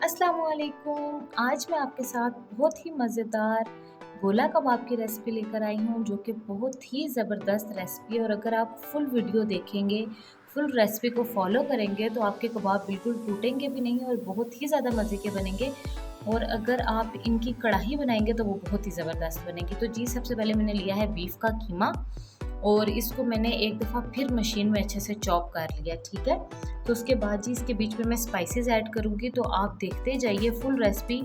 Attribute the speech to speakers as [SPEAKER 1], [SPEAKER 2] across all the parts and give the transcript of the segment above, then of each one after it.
[SPEAKER 1] अस्सलाम वालेकुम। आज मैं आपके साथ बहुत ही मज़ेदार गोला कबाब की रेसिपी लेकर आई हूँ, जो कि बहुत ही ज़बरदस्त रेसिपी है। और अगर आप फुल वीडियो देखेंगे, फुल रेसिपी को फॉलो करेंगे तो आपके कबाब बिल्कुल टूटेंगे भी नहीं और बहुत ही ज़्यादा मज़े के बनेंगे। और अगर आप इनकी कढ़ाई बनाएंगे तो वो बहुत ही ज़बरदस्त बनेगी। तो जी, सबसे पहले मैंने लिया है बीफ का कीमा और इसको मैंने एक दफ़ा फिर मशीन में अच्छे से चॉप कर लिया, ठीक है। तो उसके बाद जी इसके बीच में मैं स्पाइसेस ऐड करूँगी, तो आप देखते जाइए। फुल रेसिपी,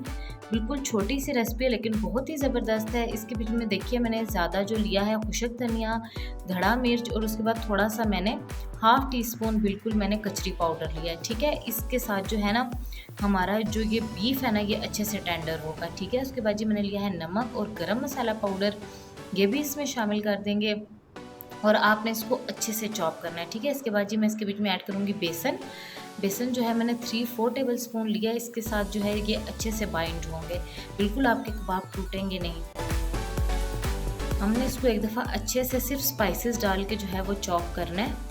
[SPEAKER 1] बिल्कुल छोटी सी रेसिपी है लेकिन बहुत ही ज़बरदस्त है। इसके बीच में देखिए मैंने ज़्यादा जो लिया है खुशक धनिया, धड़ा मिर्च और उसके बाद थोड़ा सा मैंने हाफ़ टी स्पून बिल्कुल मैंने कचरी पाउडर लिया है, ठीक है। इसके साथ जो है ना हमारा जो ये बीफ है ना ये अच्छे से टेंडर होगा, ठीक है। उसके बाद जी मैंने लिया है नमक और गरम मसाला पाउडर, ये भी इसमें शामिल कर देंगे और आपने इसको अच्छे से चॉप करना है, ठीक है। इसके बाद जी मैं इसके बीच में ऐड करूँगी बेसन। बेसन जो है मैंने 3-4 टेबल स्पून लिया, इसके साथ जो है ये अच्छे से बाइंड होंगे, बिल्कुल आपके कबाब टूटेंगे नहीं। हमने इसको एक दफ़ा अच्छे से सिर्फ स्पाइसेस डाल के जो है वो चॉप करना है।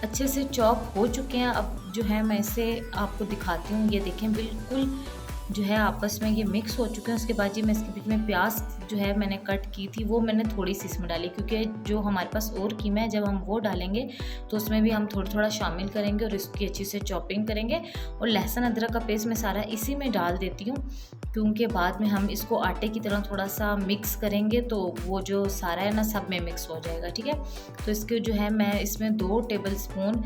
[SPEAKER 1] अच्छे से चॉप हो चुके हैं। अब जो है मैं इसे आपको दिखाती हूँ। ये देखें बिल्कुल जो है आपस में ये मिक्स हो चुके हैं। उसके बाद जी मैं इसके बीच में प्याज जो है मैंने कट की थी वो मैंने थोड़ी सी इसमें डाली, क्योंकि जो हमारे पास और कीमा है जब हम वो डालेंगे तो उसमें भी हम थोड़ा थोड़ा शामिल करेंगे और इसकी अच्छी से चॉपिंग करेंगे। और लहसुन अदरक का पेस्ट मैं सारा इसी में डाल देती हूँ, क्योंकि बाद में हम इसको आटे की तरह थोड़ा सा मिक्स करेंगे तो वो जो सारा है ना सब में मिक्स हो जाएगा, ठीक है। तो इसके जो है मैं इसमें 2 टेबल स्पून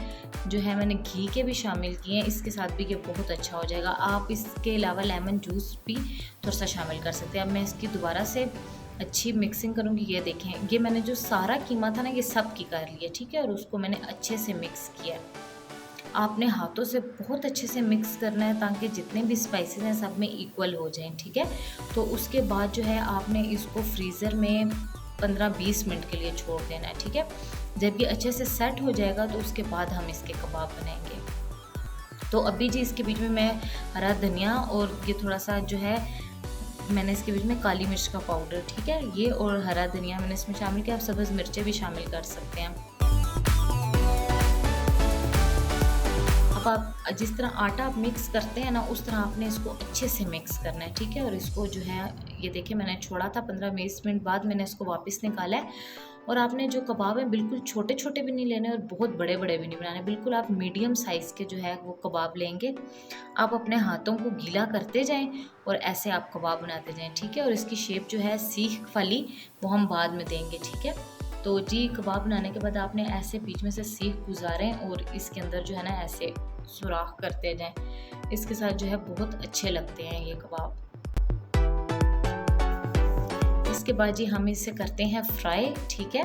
[SPEAKER 1] जो है मैंने घी के भी शामिल किए हैं, इसके साथ भी ये बहुत अच्छा हो जाएगा। आप इसके अलावा लेमन जूस भी थोड़ा सा शामिल कर सकते हैं। अब मैं इसकी दोबारा से अच्छी मिक्सिंग करूँगी। ये देखें, ये मैंने जो सारा कीमा था ना ये सब की कर लिया, ठीक है। और उसको मैंने अच्छे से मिक्स किया। आपने हाथों से बहुत अच्छे से मिक्स करना है ताकि जितने भी स्पाइसेस हैं सब में इक्वल हो जाएं, ठीक है। तो उसके बाद जो है आपने इसको फ्रीज़र में 15-20 मिनट के लिए छोड़ देना है, ठीक है। जब ये अच्छे से सेट हो जाएगा तो उसके बाद हम इसके कबाब बनाएंगे। तो अभी जी इसके बीच में मैं हरा धनिया और ये थोड़ा सा जो है मैंने इसके बीच में काली मिर्च का पाउडर, ठीक है, ये और हरा धनिया मैंने इसमें शामिल किया। आप सब्ज़ मिर्चें भी शामिल कर सकते हैं। अब आप जिस तरह आटा आप मिक्स करते हैं ना उस तरह आपने इसको अच्छे से मिक्स करना है, ठीक है। और इसको जो है ये देखिए मैंने छोड़ा था 15-20 मिनट बाद मैंने इसको वापस निकाला है। और आपने जो कबाब है बिल्कुल छोटे छोटे भी नहीं लेने और बहुत बड़े बड़े भी नहीं बनाने, बिल्कुल आप मीडियम साइज़ के जो है वो कबाब लेंगे। आप अपने हाथों को गीला करते जाएं और ऐसे आप कबाब बनाते जाएं, ठीक है। और इसकी शेप जो है सीख वाली वो हम बाद में देंगे, ठीक है। तो जी कबाब बनाने के बाद आपने ऐसे बीच में से सीख गुजारें और इसके अंदर जो है ना ऐसे सुराख करते जाएं। इसके साथ जो है बहुत अच्छे लगते हैं ये कबाब। इसके बाद जी हम इसे करते हैं फ्राई, ठीक है।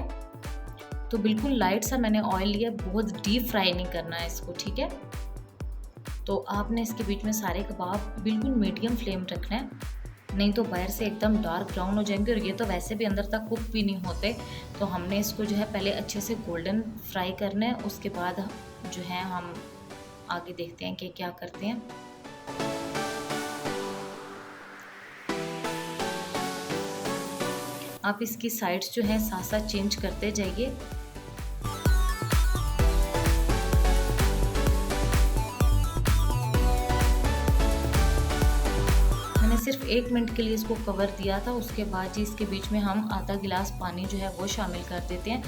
[SPEAKER 1] तो बिल्कुल लाइट सा मैंने ऑयल लिया, बहुत डीप फ्राई नहीं करना है इसको, ठीक है। तो आपने इसके बीच में सारे कबाब बिल्कुल मीडियम फ्लेम रखना है, नहीं तो बाहर से एकदम डार्क ब्राउन हो जाएंगे और ये तो वैसे भी अंदर तक कुक भी नहीं होते। तो हमने इसको जो है पहले अच्छे से गोल्डन फ्राई करना है, उसके बाद जो है हम आगे देखते हैं कि क्या करते हैं। आप इसकी साइड्स जो है साथ साथ चेंज करते जाइए। मैंने सिर्फ 1 मिनट के लिए इसको कवर दिया था। उसके बाद जी इसके बीच में हम आधा गिलास पानी जो है वो शामिल कर देते हैं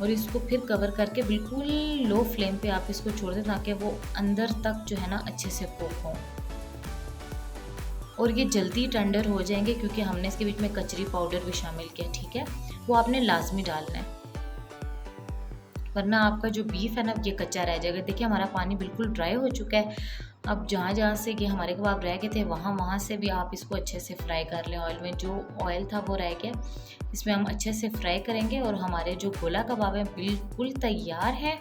[SPEAKER 1] और इसको फिर कवर करके बिल्कुल लो फ्लेम पे आप इसको छोड़ दें ताकि वो अंदर तक जो है ना अच्छे से कुक हो और ये जल्दी टेंडर हो जाएंगे, क्योंकि हमने इसके बीच में कचरी पाउडर भी शामिल किया, ठीक है। वो आपने लाजमी डालना है, वरना आपका जो बीफ है ना ये कच्चा रह जाएगा। देखिए हमारा पानी बिल्कुल ड्राई हो चुका है। अब जहाँ जहाँ से ये हमारे कबाब रह गए थे वहाँ से भी आप इसको अच्छे से फ्राई कर लें ऑयल में। जो ऑयल था वो रह गया, इसमें हम अच्छे से फ्राई करेंगे और हमारे जो गोला कबाब है बिल्कुल तैयार है।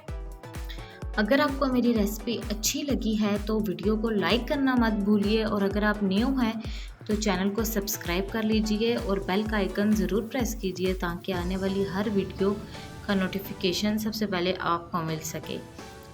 [SPEAKER 1] अगर आपको मेरी रेसिपी अच्छी लगी है तो वीडियो को लाइक करना मत भूलिए और अगर आप न्यू हैं तो चैनल को सब्सक्राइब कर लीजिए और बेल का आइकन ज़रूर प्रेस कीजिए ताकि आने वाली हर वीडियो का नोटिफिकेशन सबसे पहले आपको मिल सके।